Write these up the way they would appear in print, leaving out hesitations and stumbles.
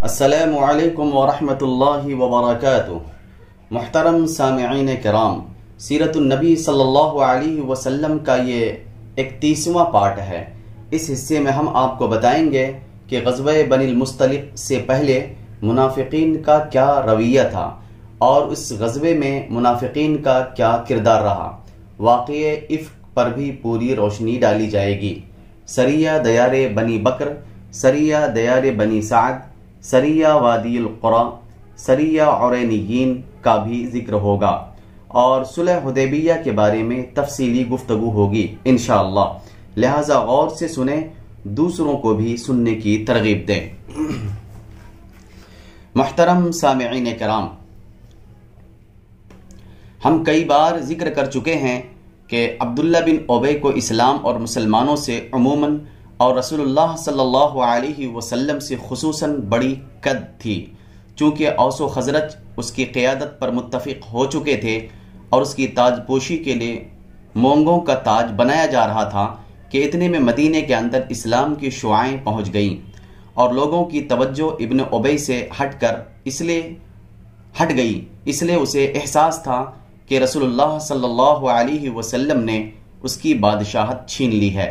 السلام علیکم ورحمۃ اللہ وبرکاتہ۔ محترم سامعین کرام، سیرت النبی صلی اللہ علیہ وسلم کا یہ 31واں پارٹ ہے۔ اس حصے میں ہم آپ کو بتائیں گے کہ غزوہ بنی المصطلق سے پہلے منافقین کا کیا رویہ تھا اور اس غزوے میں منافقین کا کیا کردار رہا۔ واقعہ افک پر بھی پوری روشنی ڈالی جائے گی۔ سریہ دیار بنی بکر، سریہ دیار بنی سعد، سریہ وادی القرا، سریہ عرینیین کا بھی ذکر ہوگا اور صلح حدیبیہ کے بارے میں تفصیلی گفتگو ہوگی انشاءاللہ، لہذا غور سے سنیں، دوسروں کو بھی سننے کی ترغیب دیں۔ محترم سامعین کرام، ہم کئی بار ذکر کر چکے ہیں کہ عبداللہ بن ابی کو اسلام اور مسلمانوں سے عموماً اور رسول اللہ صلی اللہ علیہ وسلم سے خصوصاً بڑی قد تھی، چونکہ اوس و خزرج اس کی قیادت پر متفق ہو چکے تھے اور اس کی تاج پوشی کے لیے مونگوں کا تاج بنایا جا رہا تھا کہ اتنے میں مدینے کے اندر اسلام کی شعاعیں پہنچ گئیں اور لوگوں کی توجہ ابن ابی سے ہٹ گئی، اس لیے اسے احساس تھا کہ رسول اللہ صلی اللہ علیہ وسلم نے اس کی بادشاہت چھین لی ہے۔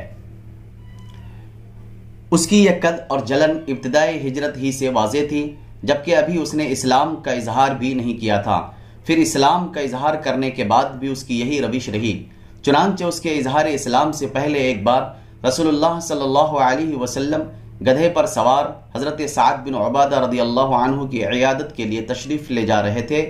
اس کی یہ قد اور جلن ابتدائی ہجرت ہی سے واضح تھی، جبکہ ابھی اس نے اسلام کا اظہار بھی نہیں کیا تھا۔ پھر اسلام کا اظہار کرنے کے بعد بھی اس کی یہی روش رہی۔ چنانچہ اس کے اظہار اسلام سے پہلے ایک بار رسول اللہ صلی اللہ علیہ وسلم گدھے پر سوار حضرت سعد بن عبادہ رضی اللہ عنہ کی عیادت کے لیے تشریف لے جا رہے تھے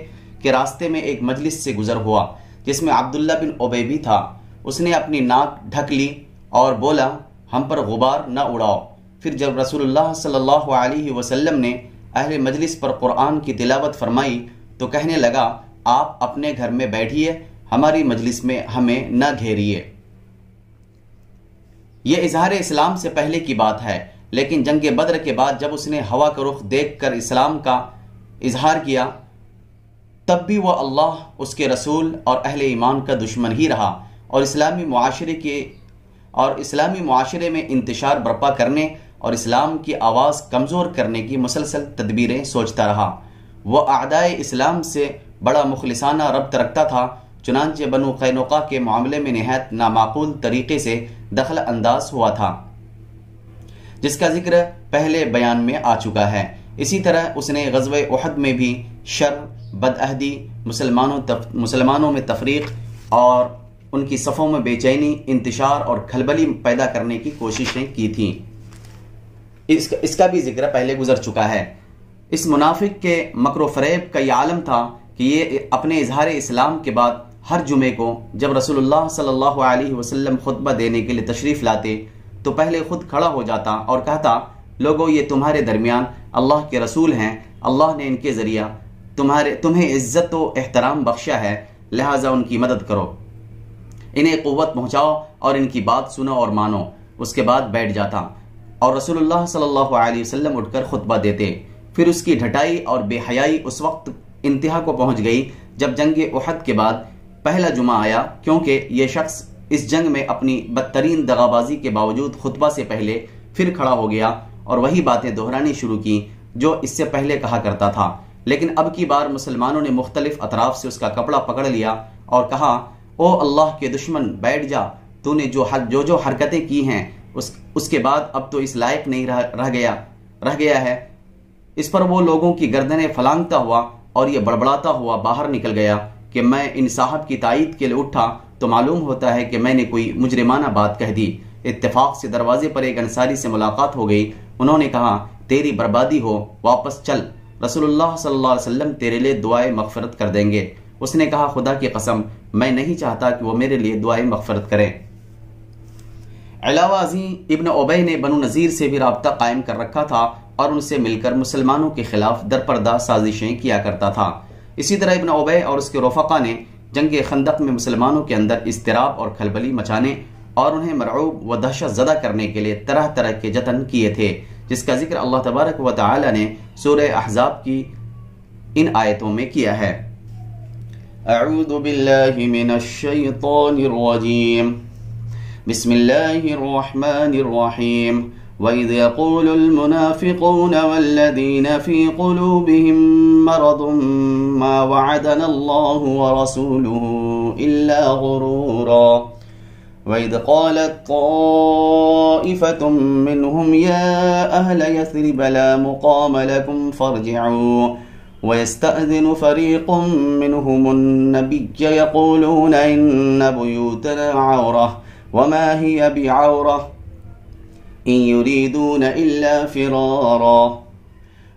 کہ راستے میں ایک مجلس سے گزر ہوا جس میں عبداللہ بن ابی بھی تھا۔ اس نے اپنی ناک ڈھک لی اور بولا، ہم پر غبار نہ اڑاؤ۔ پھر جب رسول اللہ صلی اللہ علیہ وسلم نے اہل مجلس پر قرآن کی تلاوت فرمائی تو کہنے لگا، آپ اپنے گھر میں بیٹھیے، ہماری مجلس میں ہمیں نہ گھیریے۔ یہ اظہار اسلام سے پہلے کی بات ہے، لیکن جنگ بدر کے بعد جب اس نے ہوا کا رخ دیکھ کر اسلام کا اظہار کیا تب بھی وہ اللہ، اس کے رسول اور اہل ایمان کا دشمن ہی رہا اور اسلامی معاشرے میں انتشار برپا کرنے اور اسلام کی آواز کمزور کرنے کی مسلسل تدبیریں سوچتا رہا۔ وہ اعدائے اسلام سے بڑا مخلصانہ ربط رکھتا تھا، چنانچہ بنو قینقاع کے معاملے میں نہایت نامعقول طریقے سے دخل انداز ہوا تھا، جس کا ذکر پہلے بیان میں آ چکا ہے۔ اسی طرح اس نے غزوہ احد میں بھی شر، بدعہدی، مسلمانوں میں تفریق اور ان کی صفوں میں بے چینی، انتشار اور کھلبلی پیدا کرنے کی کوششیں کی تھیں۔ اس کا بھی ذکر پہلے گزر چکا ہے۔ اس منافق کے مکر و فریب کا یہ عالم تھا کہ یہ اپنے اظہار اسلام کے بعد ہر جمعے کو جب رسول اللہ صلی اللہ علیہ وسلم خطبہ دینے کے لیے تشریف لاتے تو پہلے خود کھڑا ہو جاتا اور کہتا، لوگو یہ تمہارے درمیان اللہ کے رسول ہیں، اللہ نے ان کے ذریعہ تمہیں عزت و احترام بخشا ہے، لہٰذا ان کی مدد کرو، انہیں قوت پہنچاؤ اور ان کی بات سنو اور مانو۔ اس کے بعد بیٹھ جاتا اور رسول اللہ صلی اللہ علیہ وسلم اٹھ کر خطبہ دیتے۔ پھر اس کی ڈھٹائی اور بے حیائی اس وقت انتہا کو پہنچ گئی جب جنگ احد کے بعد پہلا جمعہ آیا، کیونکہ یہ شخص اس جنگ میں اپنی بدترین دغابازی کے باوجود خطبہ سے پہلے پھر کھڑا ہو گیا اور وہی باتیں دہرانی شروع کی جو اس سے پہلے کہا کرتا تھا۔ لیکن اب کی بار مسلمانوں نے مختلف اطراف سے اس کا کپڑا پکڑ لیا اور کہا، او اللہ کے دشمن، بیٹھ جا، تو نے جو حرکتیں کی ہیں اس کے بعد اب تو اس لائق نہیں رہ گیا ہے۔ اس پر وہ لوگوں کی گردنیں پھلانگتا ہوا اور یہ بڑبڑاتا ہوا باہر نکل گیا کہ میں ان صاحب کی تائید کے لیے اٹھا تو معلوم ہوتا ہے کہ میں نے کوئی مجرمانہ بات کہہ دی۔ اتفاق سے دروازے پر ایک انصاری سے ملاقات ہو گئی، انہوں نے کہا، تیری بربادی ہو، واپس چل، رسول اللہ صلی اللہ علیہ وسلم تیرے لیے دعائے مغفرت کر دیں گے۔ اس نے کہا، خدا کی قسم، میں نہیں چاہتا کہ وہ میرے لیے دعائے مغفرت کریں۔ علاوہ ازیں ابن ابی نے بنو نذیر سے بھی رابطہ قائم کر رکھا تھا اور ان سے مل کر مسلمانوں کے خلاف درپردہ سازشیں کیا کرتا تھا۔ اسی طرح ابن ابی اور اس کے رفقا نے جنگ خندق میں مسلمانوں کے اندر اضطراب اور کھلبلی مچانے اور انہیں مرعوب و دہشت زدہ کرنے کے لیے طرح طرح کے جتن کیے تھے، جس کا ذکر اللہ تبارک و تعالی نے سورہ احزاب کی ان آیتوں میں کیا ہے۔ اعوذ باللہ من الشیطان الرجیم، بسم اللہ الرحمن الرحیم، وَإِذْ يَقُولُ الْمُنَافِقُونَ وَالَّذِينَ فِي قُلُوبِهِم مَّرَضٌ مَّا وَعَدَنَا اللَّهُ وَرَسُولُهُ إِلَّا غُرُورًا وَإِذْ قَالَتْ طَائِفَةٌ مِّنْهُمْ يَا أَهْلَ يَثْرِبَ لَا مُقَامَ لَكُمْ فَارْجِعُوا وَيَسْتَأْذِنُ فَرِيقٌ مِّنْهُمُ النَّبِيَّ يَقُولُونَ إِنَّ بُيُوتَنَا عَوْرَةٌ وَمَا هِيَ بِعَوْرَةٍ إن يريدون إلا فرارا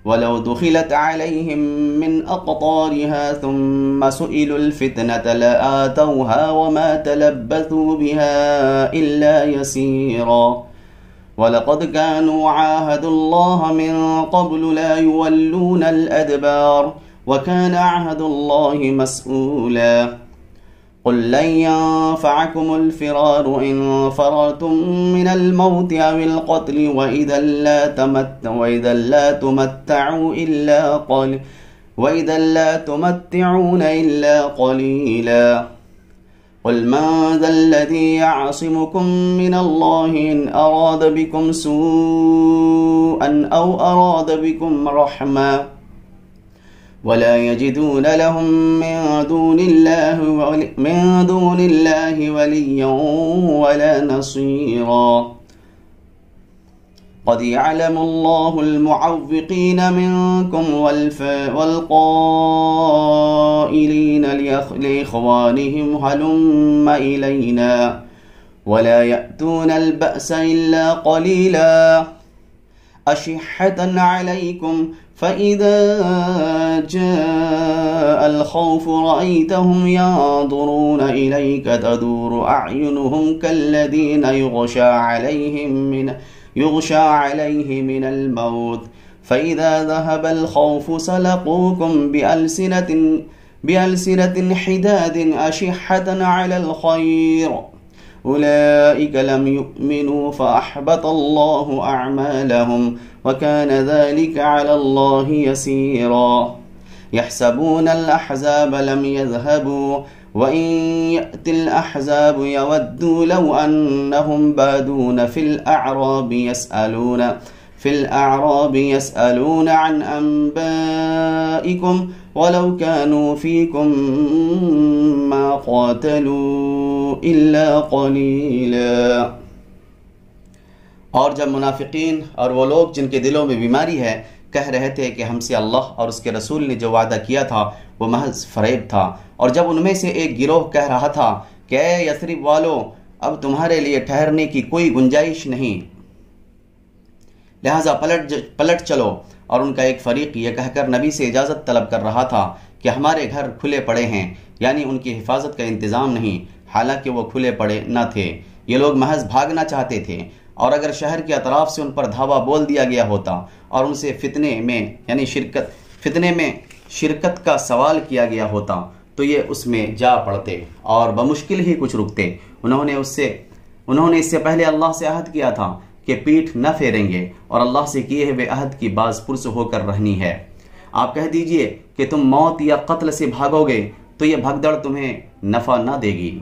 ولو دخلت عليهم من أقطارها ثم سئلوا الفتنة لآتوها وما تلبثوا بها إلا يسيرا ولقد كانوا عاهدوا الله من قبل لا يولون الأدبار وكان عهد الله مسؤولا قل لن ينفعكم الفرار إن فررتم من الموت أو القتل وإذا لا تمتعون إلا قليلا قل من ذا الذي يعصمكم من الله إن أراد بكم سوءا أو أراد بكم رحمة ولا يجدون لهم من دون الله وليا ولا نصيرا قد يعلم الله المعوقين منكم والقائلين لإخوانهم هلم إلينا ولا يأتون البأس إلا قليلا أشحة عليكم فإذا جاء الخوف رأيتهم ينظرون إليك تدور أعينهم كالذين يغشى عليه من الموت فإذا ذهب الخوف سلقوكم بألسنة حداد أشحة على الخير أولئك لم يؤمنوا فأحبط الله أعمالهم وكان ذلك على الله يسيرا يحسبون الأحزاب لم يذهبوا وإن يأتي الأحزاب يودوا لو أنهم بادون في الأعراب يسألون عن أنبائكم ولو كانوا فيكم ما قاتلوا إلا قليلا اور جب منافقین اور وہ لوگ جن کے دلوں میں بیماری ہے کہہ رہے تھے کہ ہم سے اللہ اور اس کے رسول نے جو وعدہ کیا تھا وہ محض فریب تھا، اور جب ان میں سے ایک گروہ کہہ رہا تھا کہ اے یثرب والو اب تمہارے لیے ٹھہرنے کی کوئی گنجائش نہیں، لہٰذا پلٹ چلو، اور ان کا ایک فریق یہ کہہ کر نبی سے اجازت طلب کر رہا تھا کہ ہمارے گھر کھلے پڑے ہیں، یعنی ان کی حفاظت کا انتظام نہیں، حالانکہ وہ کھلے پڑے نہ تھے، یہ لوگ محض بھاگنا چاہتے تھے، اور اگر شہر کے اطراف سے ان پر دھاوا بول دیا گیا ہوتا اور ان سے فتنے میں شرکت کا سوال کیا گیا ہوتا تو یہ اس میں جا پڑتے اور بمشکل ہی کچھ رکتے۔ انہوں نے اس سے پہلے اللہ سے عہد کیا تھا کہ پیٹھ نہ پھیریں گے، اور اللہ سے کیے ہوئے عہد کی باز پرس ہو کر رہنی ہے۔ آپ کہہ دیجئے کہ تم موت یا قتل سے بھاگو گے تو یہ بھگدڑ تمہیں نفع نہ دے گی،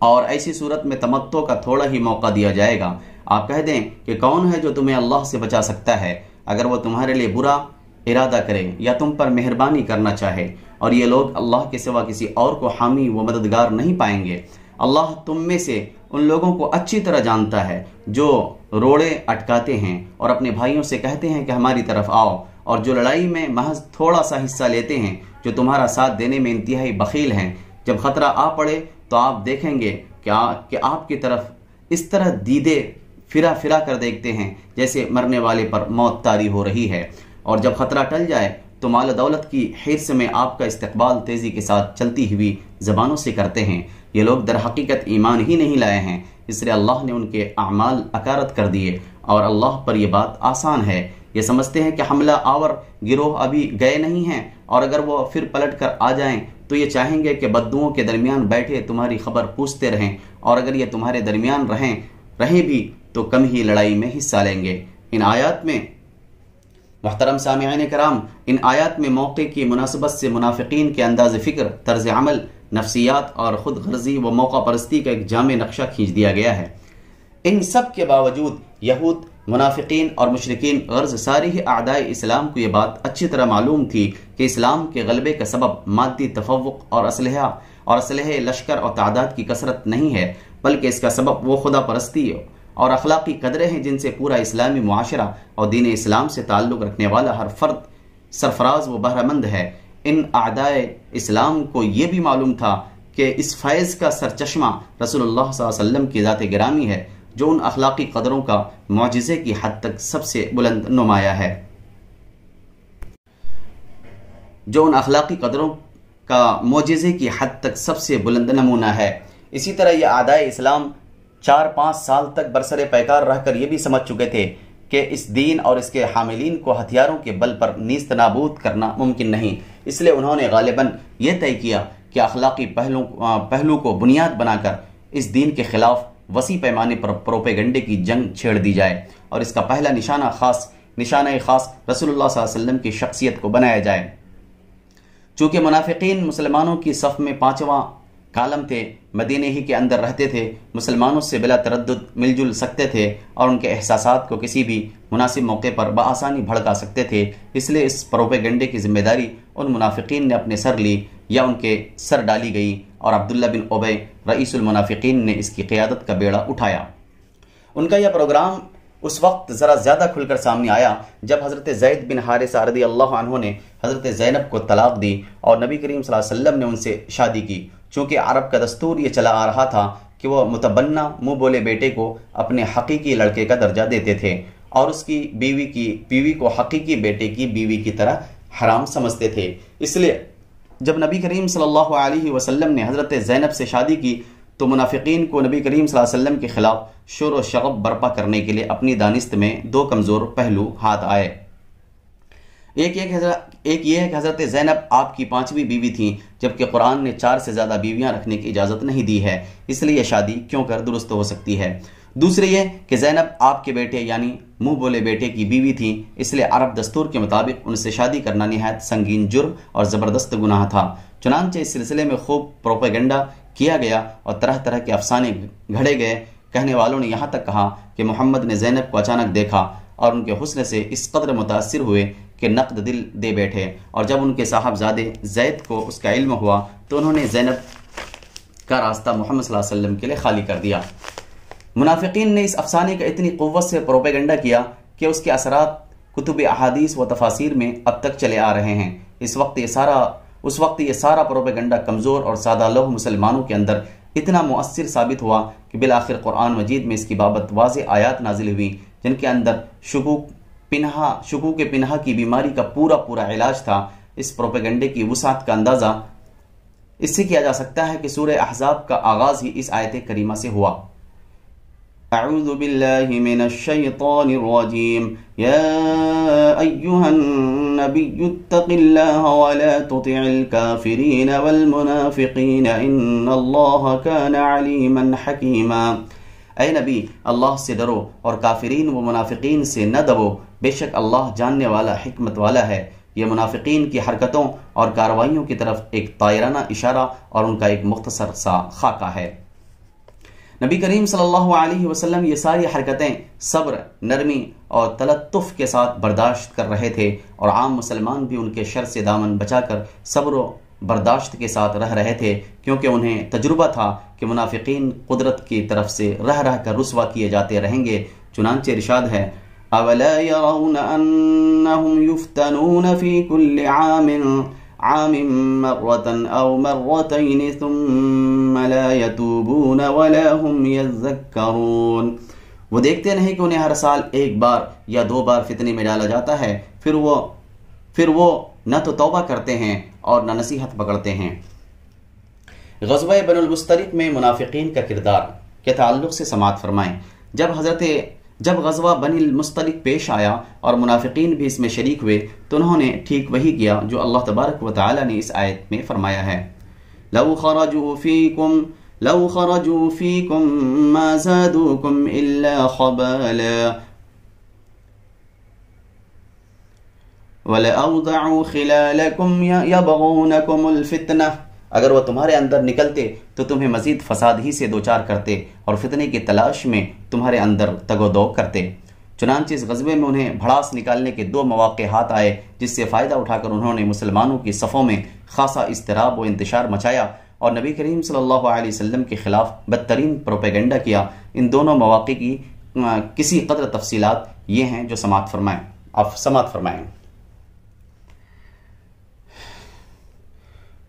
اور ایسی صورت میں تمتع کا تھوڑا ہی موقع دیا جائے گا۔ آپ کہہ دیں کہ کون ہے جو تمہیں اللہ سے بچا سکتا ہے اگر وہ تمہارے لیے برا ارادہ کرے یا تم پر مہربانی کرنا چاہے، اور یہ لوگ اللہ کے سوا کسی اور کو حامی و مددگار نہیں پائیں گے۔ اللہ تم میں سے ان لوگوں کو اچھی طرح جانتا ہے جو روڑے اٹکاتے ہیں اور اپنے بھائیوں سے کہتے ہیں کہ ہماری طرف آؤ، اور جو لڑائی میں محض تھوڑا سا حصہ لیتے ہیں، جو تمہارا ساتھ دینے میں انتہائی بخیل ہیں۔ جب خطرہ آ پڑے تو آپ دیکھیں گے کہ آپ کی طرف اس طرح دیدے پھرا کر دیکھتے ہیں جیسے مرنے والے پر موت طاری ہو رہی ہے، اور جب خطرہ ٹل جائے تو مال و دولت کی حرص میں آپ کا استقبال تیزی کے ساتھ چلتی ہوئی زبانوں سے کرتے ہیں۔ یہ لوگ در حقیقت ایمان ہی نہیں لائے ہیں، اس لیے اللہ نے ان کے اعمال اکارت کر دیے، اور اللہ پر یہ بات آسان ہے۔ یہ سمجھتے ہیں کہ حملہ آور گروہ ابھی گئے نہیں ہیں، اور اگر وہ پھر پلٹ کر آ جائیں تو یہ چاہیں گے کہ بددوؤں کے درمیان بیٹھے تمہاری خبر پوچھتے رہیں، اور اگر یہ تمہارے درمیان رہیں بھی تو کم ہی لڑائی میں حصہ لیں گے۔ ان آیات میں محترم سامعین کرام، ان آیات میں موقع کی مناسبت سے منافقین کے انداز فکر، طرز عمل، نفسیات اور خود غرضی و موقع پرستی کا ایک جامع نقشہ کھینچ دیا گیا ہے۔ ان سب کے باوجود یہود منافقین اور مشرکین غرض ساری ہی اعدائے اسلام کو یہ بات اچھی طرح معلوم تھی کہ اسلام کے غلبے کا سبب مادی تفوق اور اسلحے لشکر اور تعداد کی کثرت نہیں ہے، بلکہ اس کا سبب وہ خدا پرستی اور اخلاقی قدریں ہیں جن سے پورا اسلامی معاشرہ اور دین اسلام سے تعلق رکھنے والا ہر فرد سرفراز و بہرہ مند ہے۔ ان اعدائے اسلام کو یہ بھی معلوم تھا کہ اس فیض کا سرچشمہ رسول اللہ صلی اللہ علیہ وسلم کی ذات گرامی ہے، جو ان اخلاقی قدروں کا معجزے کی حد تک سب سے بلند نمایاں ہے، جو ان اخلاقی قدروں کا معجزے کی حد تک سب سے بلند نمونہ ہے۔ اسی طرح یہ اعدائے اسلام 4-5 سال تک برسر پیکار رہ کر یہ بھی سمجھ چکے تھے کہ اس دین اور اس کے حاملین کو ہتھیاروں کے بل پر نیست نابود کرنا ممکن نہیں، اس لیے انہوں نے غالباً یہ طے کیا کہ اخلاقی پہلو کو بنیاد بنا کر اس دین کے خلاف وسیع پیمانے پر پروپیگنڈے کی جنگ چھیڑ دی جائے اور اس کا پہلا نشانہ خاص رسول اللہ صلی اللہ علیہ وسلم کی شخصیت کو بنایا جائے۔ چونکہ منافقین مسلمانوں کی صف میں 5واں کالم تھے، مدینے ہی کے اندر رہتے تھے، مسلمانوں سے بلا تردد مل جل سکتے تھے اور ان کے احساسات کو کسی بھی مناسب موقع پر بآسانی بھڑکا سکتے تھے، اس لیے اس پروپیگنڈے کی ذمہ داری ان منافقین نے اپنے سر لی یا ان کے سر ڈالی گئی، اور عبداللہ بن ابی رئیس المنافقین نے اس کی قیادت کا بیڑا اٹھایا۔ ان کا یہ پروگرام اس وقت ذرا زیادہ کھل کر سامنے آیا جب حضرت زید بن حارثہ رضی اللہ عنہ نے حضرت زینب کو طلاق دی اور نبی کریم صلی اللہ علیہ وسلم نے ان سے شادی کی، چونکہ عرب کا دستور یہ چلا آ رہا تھا کہ وہ متبنہ منہ بولے بیٹے کو اپنے حقیقی لڑکے کا درجہ دیتے تھے اور اس کی بیوی کو حقیقی بیٹے کی بیوی کی طرح حرام سمجھتے تھے۔ اس لیے جب نبی کریم صلی اللہ علیہ وسلم نے حضرت زینب سے شادی کی تو منافقین کو نبی کریم صلی اللہ علیہ وسلم کے خلاف شور و شغب برپا کرنے کے لیے اپنی دانست میں 2 کمزور پہلو ہاتھ آئے۔ ایک یہ ہے کہ حضرت زینب آپ کی 5ویں بیوی تھیں، جبکہ قرآن نے 4 سے زیادہ بیویاں رکھنے کی اجازت نہیں دی ہے، اس لیے یہ شادی کیوں کر درست ہو سکتی ہے۔ دوسرے یہ کہ زینب آپ کے بیٹے یعنی منہ بولے بیٹے کی بیوی تھی، اس لیے عرب دستور کے مطابق ان سے شادی کرنا نہایت سنگین جرم اور زبردست گناہ تھا۔ چنانچہ اس سلسلے میں خوب پروپیگنڈا کیا گیا اور طرح طرح کے افسانے گھڑے گئے۔ کہنے والوں نے یہاں تک کہا کہ محمد نے زینب کو اچانک دیکھا اور ان کے حسن سے اس قدر متاثر ہوئے کہ نقد دل دے بیٹھے، اور جب ان کے صاحبزادے زید کو اس کا علم ہوا تو انہوں نے زینب کا راستہ محمد صلی اللہ علیہ وسلم کے لیے خالی کر دیا۔ منافقین نے اس افسانے کا اتنی قوت سے پروپیگنڈا کیا کہ اس کے اثرات کتب احادیث و تفاسیر میں اب تک چلے آ رہے ہیں۔ اس وقت یہ سارا پروپیگنڈا کمزور اور سادہ لوح مسلمانوں کے اندر اتنا مؤثر ثابت ہوا کہ بالآخر قرآن مجید میں اس کی بابت واضح آیات نازل ہوئی جن کے اندر شکوک پنہا کی بیماری کا پورا علاج تھا۔ اس پروپیگنڈے کی وسعت کا اندازہ اس سے کیا جا سکتا ہے کہ سورہ احزاب کا آغاز ہی اس آیت کریمہ سے ہوا۔ اعوذ باللہ من الشیطان الرجیم یا ایہا النبی اتق اللہ ولا تطع الكافرین والمنافقین ان اللہ کان علیما حکیما۔ اے نبی، اللہ سے ڈرو اور کافرین و منافقین سے نہ دبو، بے شک اللہ جاننے والا حکمت والا ہے۔ یہ منافقین کی حرکتوں اور کارروائیوں کی طرف ایک طائرانہ اشارہ اور ان کا ایک مختصر سا خاکہ ہے۔ نبی کریم صلی اللہ علیہ وسلم یہ ساری حرکتیں صبر، نرمی اور تلطف کے ساتھ برداشت کر رہے تھے، اور عام مسلمان بھی ان کے شر سے دامن بچا کر صبر و برداشت کے ساتھ رہ رہے تھے، کیونکہ انہیں تجربہ تھا کہ منافقین قدرت کی طرف سے رہ کر رسوا کیے جاتے رہیں گے۔ چنانچہ ارشاد ہے اولا يرون انهم يفتنون في كل عام مرة او مرتين ثم لا يتوبون ولا هم يذكرون۔ وہ دیکھتے نہیں کہ انہیں ہر سال 1 بار یا 2 بار فتنے میں ڈالا جاتا ہے، پھر وہ نہ تو توبہ کرتے ہیں اور نہ نصیحت پکڑتے ہیں۔ غزوہ بن المستلق میں منافقین کا کردار کے تعلق سے سماعت فرمائیں۔ جب غزوہ بن المستلق پیش آیا اور منافقین بھی اس میں شریک ہوئے تو انہوں نے ٹھیک وہی کیا جو اللہ تبارک و تعالی نے اس آیت میں فرمایا ہے، لو خرجوا فیکم ما زادوکم الا خبالا وَلَأَوْضَعُوا خِلَالَكُمْ يَبْغُونَكُمُ الْفِتْنَةَ۔ اگر وہ تمہارے اندر نکلتے تو تمہیں مزید فساد ہی سے دوچار کرتے اور فتنے کی تلاش میں تمہارے اندر تگ و دو کرتے۔ چنانچہ اس غزوے میں انہیں بھڑاس نکالنے کے 2 مواقع ہاتھ آئے، جس سے فائدہ اٹھا کر انہوں نے مسلمانوں کی صفوں میں خاصا اضطراب و انتشار مچایا اور نبی کریم صلی اللہ علیہ وسلم کے خلاف بدترین پروپیگنڈا کیا۔ ان دونوں مواقع کی کسی قدر تفصیلات یہ ہیں جو سماعت فرمائیں۔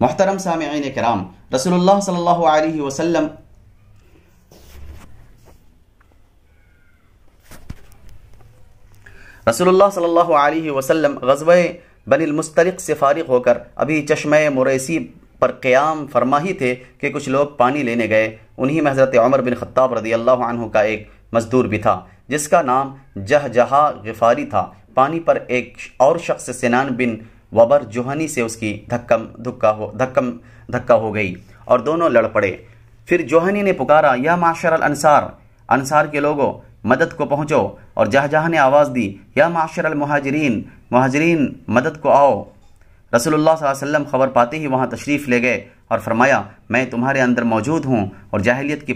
محترم سامعین کرام، رسول اللہ صلی اللہ علیہ وسلم غزوہ بنی المستلق سے فارغ ہو کر ابھی چشمہ مریسی پر قیام فرما ہی تھے کہ کچھ لوگ پانی لینے گئے۔ انہی میں حضرت عمر بن خطاب رضی اللہ عنہ کا ایک مزدور بھی تھا جس کا نام جہجہا غفاری تھا۔ پانی پر ایک اور شخص سنان بن وبر جوہنی سے اس کی دھکا ہو گئی اور دونوں لڑ پڑے۔ پھر جوہنی نے پکارا، یا معاشر الانصار، انصار کے لوگوں مدد کو پہنچو، اور جہجہا نے آواز دی، یا معاشر المہاجرین، مہاجرین مدد کو آؤ۔ رسول اللہ صلی اللہ علیہ وسلم خبر پاتے ہی وہاں تشریف لے گئے اور فرمایا، میں تمہارے اندر موجود ہوں اور جاہلیت کی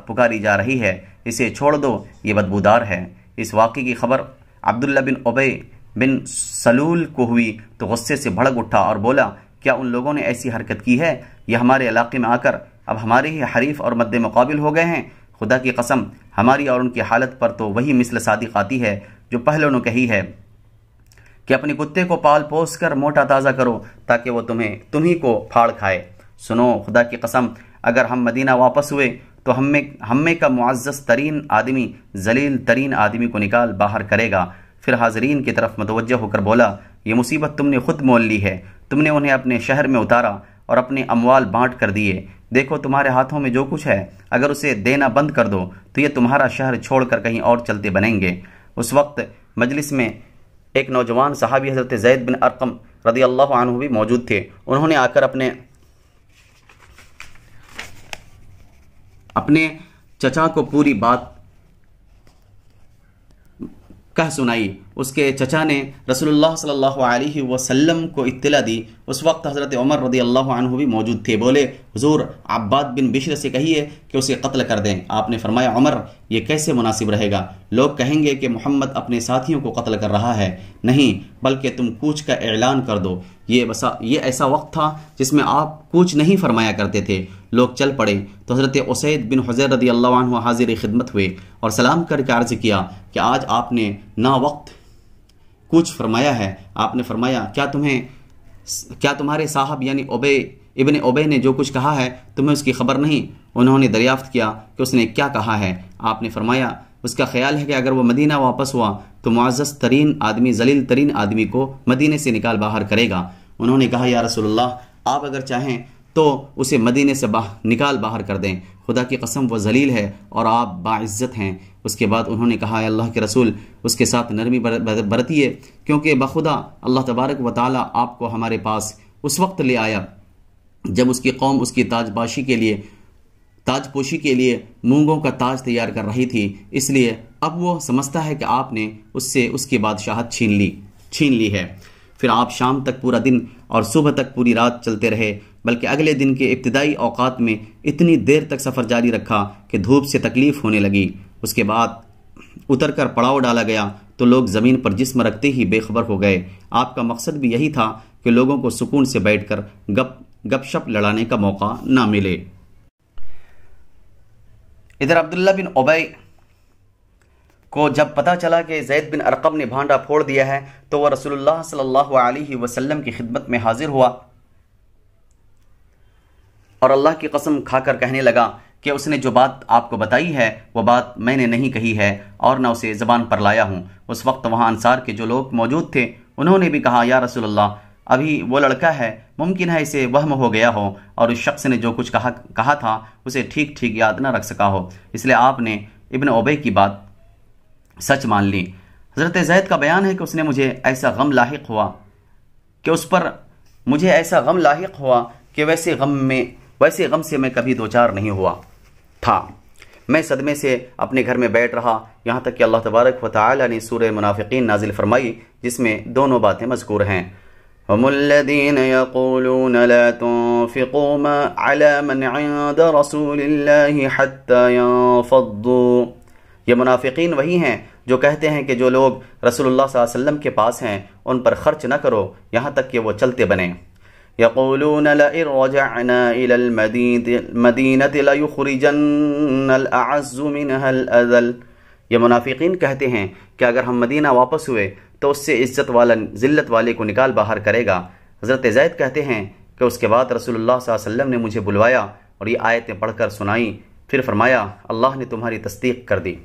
پکاری جا رہی ہے، اسے چھوڑ دو، یہ بدبودار ہے۔ اس واقعے کی خبر عبداللہ بن ابی بن سلول کو ہوئی تو غصے سے بھڑک اٹھا اور بولا، کیا ان لوگوں نے ایسی حرکت کی ہے؟ یہ ہمارے علاقے میں آ کر اب ہمارے ہی حریف اور مد مقابل ہو گئے ہیں۔ خدا کی قسم، ہماری اور ان کی حالت پر تو وہی مثل صادق آتی ہے جو پہلے نے کہی ہے کہ اپنے کتے کو پال پوس کر موٹا تازہ کرو تاکہ وہ تمہیں کو پھاڑ کھائے۔ سنو، خدا کی قسم، اگر ہم مدینہ واپس ہوئے تو ہم میں کا معزز ترین آدمی ذلیل ترین آدمی کو نکال باہر کرے گا۔ پھر حاضرین کی طرف متوجہ ہو کر بولا، یہ مصیبت تم نے خود مول لی ہے، تم نے انہیں اپنے شہر میں اتارا اور اپنے اموال بانٹ کر دیے۔ دیکھو تمہارے ہاتھوں میں جو کچھ ہے، اگر اسے دینا بند کر دو تو یہ تمہارا شہر چھوڑ کر کہیں اور چلتے بنیں گے۔ اس وقت مجلس میں ایک نوجوان صحابی حضرت زید بن ارقم رضی اللہ عنہ بھی موجود تھے۔ انہوں نے آ کر اپنے چچا کو پوری بات کہہ سنائی۔ اس کے چچا نے رسول اللہ صلی اللہ علیہ وسلم کو اطلاع دی۔ اس وقت حضرت عمر رضی اللہ عنہ بھی موجود تھے۔ بولے، حضور عباد بن بشر سے کہیے کہ اسے قتل کر دیں۔ آپ نے فرمایا، عمر، یہ کیسے مناسب رہے گا؟ لوگ کہیں گے کہ محمد اپنے ساتھیوں کو قتل کر رہا ہے۔ نہیں، بلکہ تم کوچ کا اعلان کر دو۔ یہ ایسا وقت تھا جس میں آپ کوچ نہیں فرمایا کرتے تھے۔ لوگ چل پڑے تو حضرت اسید بن حضیر رضی اللہ عنہ حاضر خدمت ہوئے اور سلام کر کے عرض کیا کہ آج آپ نے نا وقت کوچ فرمایا ہے۔ آپ نے فرمایا، کیا تمہارے صاحب یعنی ابن ابی نے جو کچھ کہا ہے تمہیں اس کی خبر نہیں؟ انہوں نے دریافت کیا کہ اس نے کیا کہا ہے۔ آپ نے فرمایا، اس کا خیال ہے کہ اگر وہ مدینہ واپس ہوا تو معزز ترین آدمی ذلیل ترین آدمی کو مدینے سے نکال باہر کرے گا۔ انہوں نے کہا، یا رسول اللہ، آپ اگر چاہیں تو اسے مدینے سے نکال باہر کر دیں، خدا کی قسم وہ ذلیل ہے اور آپ باعزت ہیں۔ اس کے بعد انہوں نے کہا، اے اللہ کے رسول، اس کے ساتھ نرمی برتیے، کیونکہ بخدا اللہ تبارک و تعالی آپ کو ہمارے پاس اس وقت لے آیا جب اس کی قوم اس کی تاج پوشی کے لیے مونگوں کا تاج تیار کر رہی تھی، اس لیے اب وہ سمجھتا ہے کہ آپ نے اس سے اس کی بادشاہت چھین لی ہے۔ پھر آپ شام تک پورا دن اور صبح تک پوری رات چلتے رہے، بلکہ اگلے دن کے ابتدائی اوقات میں اتنی دیر تک سفر جاری رکھا کہ دھوپ سے تکلیف ہونے لگی۔ اس کے بعد اتر کر پڑاؤ ڈالا گیا تو لوگ زمین پر جسم رکھتے ہی بے خبر ہو گئے۔ آپ کا مقصد بھی یہی تھا کہ لوگوں کو سکون سے بیٹھ کر گپ شپ لڑانے کا موقع نہ ملے۔ ادھر عبداللہ بن ابی کو جب پتہ چلا کہ زید بن ارقم نے بھانڈا پھوڑ دیا ہے تو وہ رسول اللہ صلی اللہ علیہ وسلم کی خدمت میں حاضر ہوا اور اللہ کی قسم کھا کر کہنے لگا کہ اس نے جو بات آپ کو بتائی ہے وہ بات میں نے نہیں کہی ہے اور نہ اسے زبان پر لایا ہوں۔ اس وقت وہاں انصار کے جو لوگ موجود تھے انہوں نے بھی کہا، یا رسول اللہ، ابھی وہ لڑکا ہے، ممکن ہے اسے وہم ہو گیا ہو اور اس شخص نے جو کچھ کہا تھا اسے ٹھیک یاد نہ رکھ سکا ہو، اس لیے آپ نے ابن ابی کی بات سچ مان لی۔ حضرت زید کا بیان ہے کہ اس نے مجھے ایسا غم لاحق ہوا کہ ویسے غم سے میں کبھی دوچار نہیں ہوا تھا۔ میں صدمے سے اپنے گھر میں بیٹھ رہا یہاں تک کہ اللہ تبارک و تعالی نے سورہ منافقین نازل فرمائی، جس میں دونوں باتیں مذکور ہیں۔ هم الذين يقولون لا تنفقوا على من عند رسول الله حتى ينفضوا۔ یہ منافقین وہی ہیں جو کہتے ہیں کہ جو لوگ رسول اللہ صلی اللہ علیہ وسلم کے پاس ہیں ان پر خرچ نہ کرو یہاں تک کہ وہ چلتے بنیں۔ یقولون لئن رجعنا الى المدینۃ لیخرجن الاعز منها الاذل، یہ منافقین کہتے ہیں کہ اگر ہم مدینہ واپس ہوئے تو اس سے عزت والا ذلت والے کو نکال باہر کرے گا۔ حضرت زید کہتے ہیں کہ اس کے بعد رسول اللہ صلی اللہ علیہ وسلم نے مجھے بلوایا اور یہ آیتیں پڑھ کر سنائیں، پھر فرمایا اللہ نے تمہاری تصدیق کر دی۔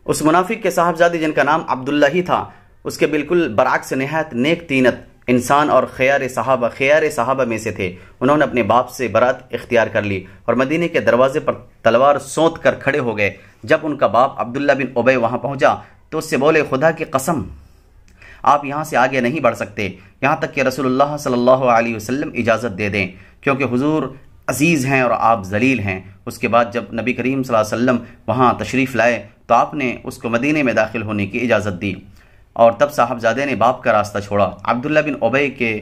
اس منافق کے صاحبزادے جن کا نام عبداللہ ہی تھا، اس کے بالکل برعکس نہایت نیک تینت انسان اور خیار صحابہ میں سے تھے۔ انہوں نے اپنے باپ سے برات اختیار کر لی اور مدینے کے دروازے پر تلوار سونت کر کھڑے ہو گئے۔ جب ان کا باپ عبداللہ بن ابی وہاں پہنچا تو اس سے بولے خدا کی قسم آپ یہاں سے آگے نہیں بڑھ سکتے یہاں تک کہ رسول اللہ صلی اللہ علیہ وسلم اجازت دے دیں، کیونکہ حضور عزیز ہیں اور آپ ذلیل ہیں۔ اس کے بعد جب نبی کریم صلی اللہ علیہ وسلم وہاں تشریف لائے تو آپ نے اس کو مدینے میں داخل ہونے کی اجازت دی، اور تب صاحبزادے نے باپ کا راستہ چھوڑا۔ عبداللہ بن ابی کے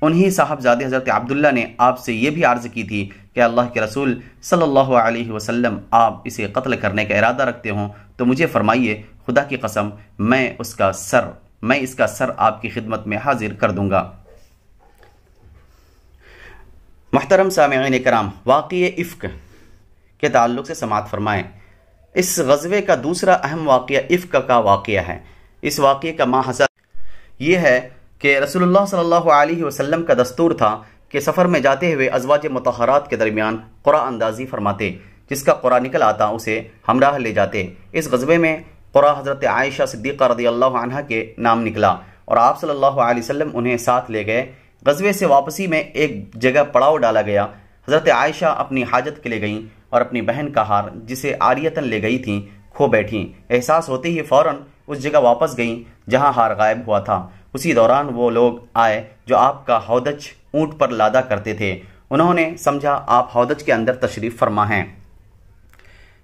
انہی صاحبزادے حضرت عبداللہ نے آپ سے یہ بھی عرض کی تھی کہ اللہ کے رسول صلی اللہ علیہ وسلم آپ اسے قتل کرنے کا ارادہ رکھتے ہوں تو مجھے فرمائیے خدا کی قسم میں اس کا سر آپ کی خدمت میں حاضر کر دوں گا۔ محترم سامعین کرام، واقعہ افک کے تعلق سے سماعت فرمائیں۔ اس غزوے کا دوسرا اہم واقعہ افک کا واقعہ ہے۔ اس واقعے کا ماحصل یہ ہے کہ رسول اللہ صلی اللہ علیہ وسلم کا دستور تھا کہ سفر میں جاتے ہوئے ازواج مطہرات کے درمیان قرعہ اندازی فرماتے، جس کا قرعہ نکل آتا اسے ہمراہ لے جاتے۔ اس غزوے میں قرعہ حضرت عائشہ صدیقہ رضی اللہ عنہا کے نام نکلا اور آپ صلی اللہ علیہ وسلم انہیں ساتھ لے گئے۔ غزوے سے واپسی میں ایک جگہ پڑاؤ ڈالا گیا۔ حضرت عائشہ اپنی حاجت کے لیے گئیں اور اپنی بہن کا ہار جسے عاریتاً لے گئی تھیں کھو بیٹھیں۔ احساس ہوتے ہی فوراً اس جگہ واپس گئیں جہاں ہار غائب ہوا تھا۔ اسی دوران وہ لوگ آئے جو آپ کا ہودج اونٹ پر لادا کرتے تھے۔ انہوں نے سمجھا آپ ہودج کے اندر تشریف فرما ہیں،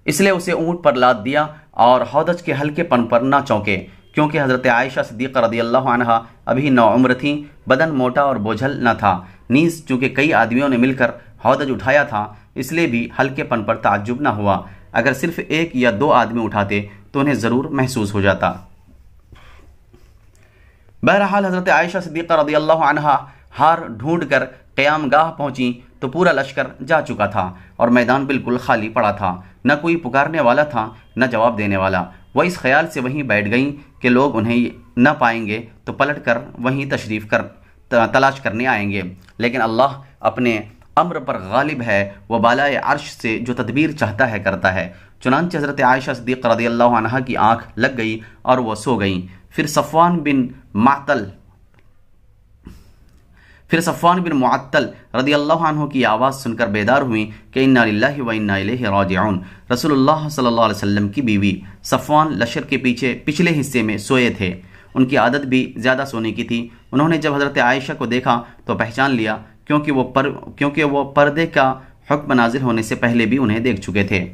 اس لیے اسے اونٹ پر لاد دیا اور ہودج کے ہلکے پن پر نہ چونکے، کیونکہ حضرت عائشہ صدیقہ رضی اللہ عنہا ابھی نوعمر تھیں، بدن موٹا اور بوجھل نہ تھا، نیز چونکہ کئی آدمیوں نے مل کر ہودج اٹھایا تھا اس لیے بھی ہلکے پن پر تعجب نہ ہوا۔ اگر صرف ایک یا دو آدمی اٹھاتے تو انہیں ضرور محسوس ہو جاتا۔ بہرحال حضرت عائشہ صدیقہ رضی اللہ عنہا ہار ڈھونڈ کر قیام گاہ پہنچی تو پورا لشکر جا چکا تھا اور میدان بالکل خالی پڑا تھا، نہ کوئی پکارنے والا تھا نہ جواب دینے والا۔ وہ اس خیال سے وہیں بیٹھ گئیں کہ لوگ انہیں نہ پائیں گے تو پلٹ کر وہیں تلاش کرنے آئیں گے، لیکن اللہ اپنے امر پر غالب ہے، وہ بالائے عرش سے جو تدبیر چاہتا ہے کرتا ہے۔ چنانچہ حضرت عائشہ صدیقہ رضی اللہ عنہا کی آنکھ لگ گئی اور وہ سو گئیں۔ پھر صفوان بن معطل رضی اللہ عنہ کی آواز سن کر بیدار ہوئیں کہ انا للہ و انا الیہ راجعون۔ رسول اللہ صلی اللہ علیہ وسلم کی بیوی صفوان لشکر کے پیچھے پچھلے حصے میں سوئے تھے، ان کی عادت بھی زیادہ سونے کی تھی۔ انہوں نے جب حضرت عائشہ کو دیکھا تو پہچان لیا، کیونکہ وہ پردے کا حکم نازل ہونے سے پہلے بھی انہیں دیکھ چکے تھے۔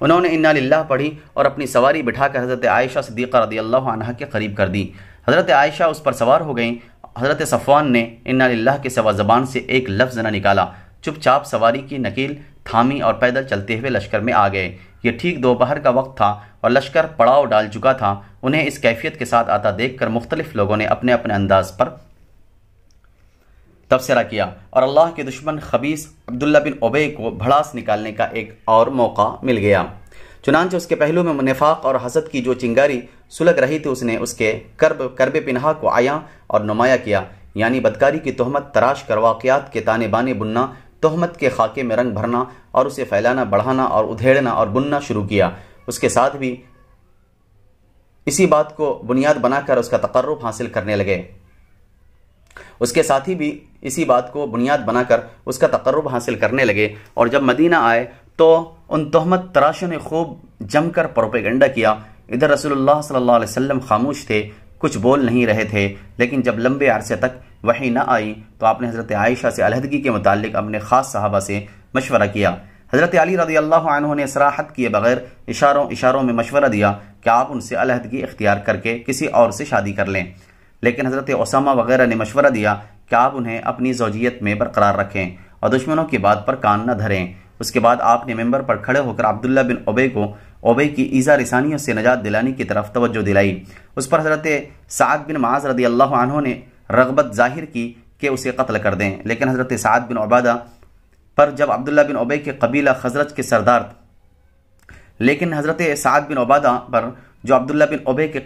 انہوں نے انا للہ پڑھی اور اپنی سواری بٹھا کر حضرت عائشہ صدیقہ رضی اللہ عنہا کے قریب کر دی۔ حضرت عائشہ اس پر سوار ہو گئیں۔ حضرت صفوان نے انا للہ کے سوا زبان سے ایک لفظ نہ نکالا، چپ چاپ سواری کی نکیل تھامی اور پیدل چلتے ہوئے لشکر میں آ گئے۔ یہ ٹھیک دوپہر کا وقت تھا اور لشکر پڑاؤ ڈال چکا تھا۔ انہیں اس کیفیت کے ساتھ آتا دیکھ کر مختلف لوگوں نے اپنے اپنے انداز پر تبصرہ کیا اور اللہ کے دشمن خبیث عبداللہ بن ابی کو بھڑاس نکالنے کا ایک اور موقع مل گیا۔ چنانچہ اس کے پہلو میں نفاق اور حسد کی جو چنگاری سلگ رہی تھی اس نے اس کے کرب پنہا کو عیاں اور نمایاں کیا، یعنی بدکاری کی تہمت تراش کر واقعات کے تانے بانے بننا، تہمت کے خاکے میں رنگ بھرنا اور اسے پھیلانا، بڑھانا اور ادھیڑنا اور بننا شروع کیا۔ اس کے ساتھ بھی اسی بات کو بنیاد بنا کر اس کا تقرب حاصل کرنے لگے۔ اور جب مدینہ آئے تو ان تہمت تراشوں نے خوب جم کر پروپیگنڈا کیا۔ ادھر رسول اللہ صلی اللہ علیہ وسلم خاموش تھے، کچھ بول نہیں رہے تھے، لیکن جب لمبے عرصے تک وحی نہ آئی تو آپ نے حضرت عائشہ سے علیحدگی کے متعلق اپنے خاص صحابہ سے مشورہ کیا۔ حضرت علی رضی اللہ عنہ نے صراحت کیے بغیر اشاروں میں مشورہ دیا کہ آپ ان سے علیحدگی اختیار کر کے کسی اور سے شادی کر لیں، لیکن حضرت اسامہ وغیرہ نے مشورہ دیا کہ آپ انہیں اپنی زوجیت میں برقرار رکھیں اور دشمنوں کی بات پر کان نہ دھریں۔ اس کے بعد آپ نے ممبر پر کھڑے ہو کر عبداللہ بن ابی کو ابی کی ایذا رسانیوں سے نجات دلانے کی طرف توجہ دلائی۔ اس پر حضرت سعد بن معاذ رضی اللہ عنہ نے رغبت ظاہر کی کہ اسے قتل کر دیں، لیکن حضرت سعد بن عبادہ پر جب عبداللہ بن ابی کے قبیلہ خزرج کے سردار لیکن حضرت سعد بن عبادہ پر جو عبداللہ بن ابی کے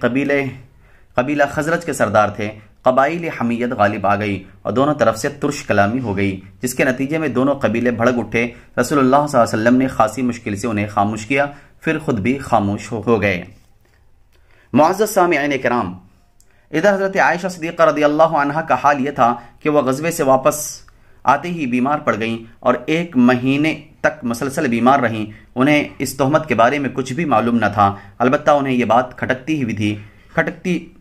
قبیلہ خزرج کے سردار تھے، قبائلی حمیت غالب آ گئی اور دونوں طرف سے ترش کلامی ہو گئی، جس کے نتیجے میں دونوں قبیلے بھڑک اٹھے۔ رسول اللہ صلی اللہ علیہ وسلم نے خاصی مشکل سے انہیں خاموش کیا، پھر خود بھی خاموش ہو گئے۔ معزز سامعین کرام، ادھر حضرت عائشہ صدیقہ رضی اللہ عنہ کا حال یہ تھا کہ وہ غزوے سے واپس آتے ہی بیمار پڑ گئیں اور 1 مہینے تک مسلسل بیمار رہیں۔ انہیں اس تہمت کے بارے میں کچھ بھی معلوم نہ تھا، البتہ انہیں یہ بات کھٹکتی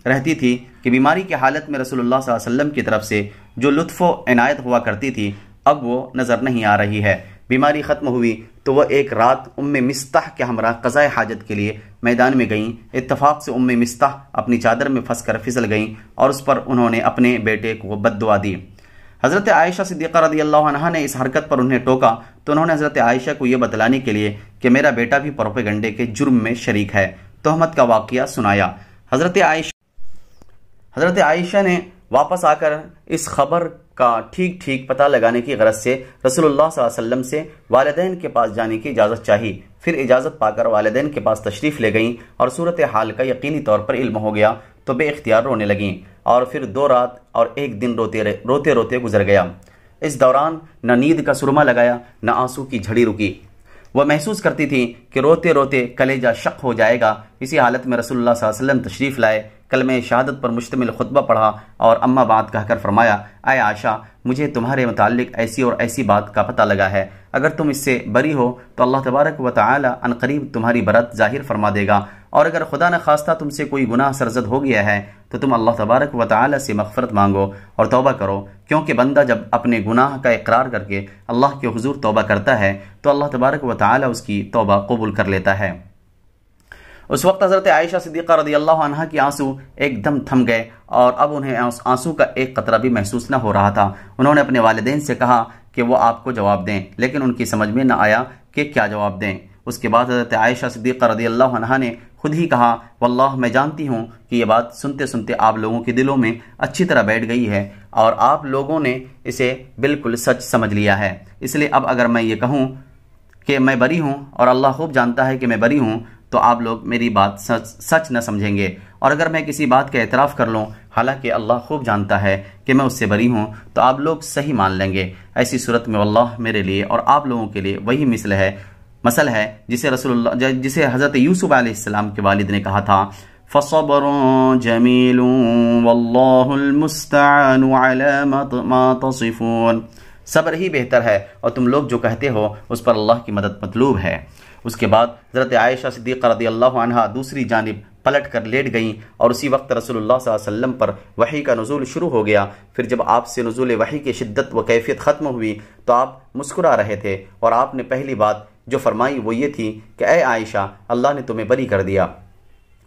رہتی تھی کہ بیماری کی حالت میں رسول اللہ صلی اللہ علیہ وسلم کی طرف سے جو لطف و عنایت ہوا کرتی تھی اب وہ نظر نہیں آ رہی ہے۔ بیماری ختم ہوئی تو وہ ایک رات ام مستح کے ہمراہ قضاء حاجت کے لیے میدان میں گئیں۔ اتفاق سے ام مستح اپنی چادر میں پھنس کر پھسل گئیں اور اس پر انہوں نے اپنے بیٹے کو بد دعا دی۔ حضرت عائشہ صدیقہ رضی اللہ عنہا نے اس حرکت پر انہیں ٹوکا تو انہوں نے حضرت عائشہ کو یہ بتلانے کے لیے کہ میرا بیٹا بھی پروپیگنڈے کے جرم میں شریک ہے، تہمت کا واقعہ سنایا۔ حضرت عائشہ نے واپس آ کر اس خبر کا ٹھیک پتہ لگانے کی غرض سے رسول اللہ صلی اللہ علیہ وسلم سے والدین کے پاس جانے کی اجازت چاہی۔ پھر اجازت پا کر والدین کے پاس تشریف لے گئیں اور صورتحال کا یقینی طور پر علم ہو گیا تو بے اختیار رونے لگیں اور پھر 2 رات اور 1 دن روتے گزر گیا۔ اس دوران نہ نیند کا سرما لگایا نہ آنسو کی جھڑی رکی۔ وہ محسوس کرتی تھی کہ روتے روتے کلیجہ شق ہو جائے گا۔ اسی حالت میں رسول اللہ صلی اللہ علیہ وسلم تشریف لائے، کلمہ شہادت پر مشتمل خطبہ پڑھا اور اما بعد کہہ کر فرمایا، اے عائشہ، مجھے تمہارے متعلق ایسی اور ایسی بات کا پتہ لگا ہے، اگر تم اس سے بری ہو تو اللہ تبارک و تعالی عنقریب تمہاری برات ظاہر فرما دے گا، اور اگر خدا نہ خواستہ تم سے کوئی گناہ سرزد ہو گیا ہے تو تم اللہ تبارک و تعالی سے مغفرت مانگو اور توبہ کرو، کیونکہ بندہ جب اپنے گناہ کا اقرار کر کے اللہ کے حضور توبہ کرتا ہے تو اللہ تبارک و تعالی اس کی توبہ قبول کر لیتا ہے۔ اس وقت حضرت عائشہ صدیقہ رضی اللہ عنہ کی آنسو ایک دم تھم گئے اور اب انہیں آنسو کا ایک قطرہ بھی محسوس نہ ہو رہا تھا۔ انہوں نے اپنے والدین سے کہا کہ وہ آپ کو جواب دیں، لیکن ان کی سمجھ میں نہ آیا کہ کیا جواب دیں۔ اس کے بعد حضرت عائشہ صدیقہ رضی اللہ عنہ نے خود ہی کہا، واللہ میں جانتی ہوں کہ یہ بات سنتے سنتے آپ لوگوں کے دلوں میں اچھی طرح بیٹھ گئی ہے اور آپ لوگوں نے اسے بالکل سچ سمجھ لیا ہے، اس لیے اب اگر میں یہ کہوں کہ میں بری ہوں اور اللہ خوب جانتا ہے کہ میں بری ہوں تو آپ لوگ میری بات سچ نہ سمجھیں گے، اور اگر میں کسی بات کا اعتراف کر لوں حالانکہ اللہ خوب جانتا ہے کہ میں اس سے بری ہوں تو آپ لوگ صحیح مان لیں گے۔ ایسی صورت میں واللہ میرے لیے اور آپ لوگوں کے لیے وہی مثل ہے جسے حضرت یوسف علیہ السلام کے والد نے کہا تھا، فَصَبْرٌ جَمِيلٌ وَاللَّهُ الْمُسْتَعَانُ عَلَى مَا تَصِفُونَ، صبر ہی بہتر ہے اور تم لوگ جو کہتے ہو اس پر اللہ کی مدد مطلوب ہے۔ اس کے بعد حضرت عائشہ صدیقہ رضی اللہ عنہ دوسری جانب پلٹ کر لیٹ گئیں اور اسی وقت رسول اللہ صلی اللہ علیہ وسلم پر وحی کا نزول شروع ہو گیا۔ پھر جب آپ سے نزول وحی کی شدت و کیفیت ختم ہوئی تو آپ مسکرا رہے تھے اور آپ نے پہلی بات جو فرمائی وہ یہ تھی کہ اے عائشہ، اللہ نے تمہیں بری کر دیا۔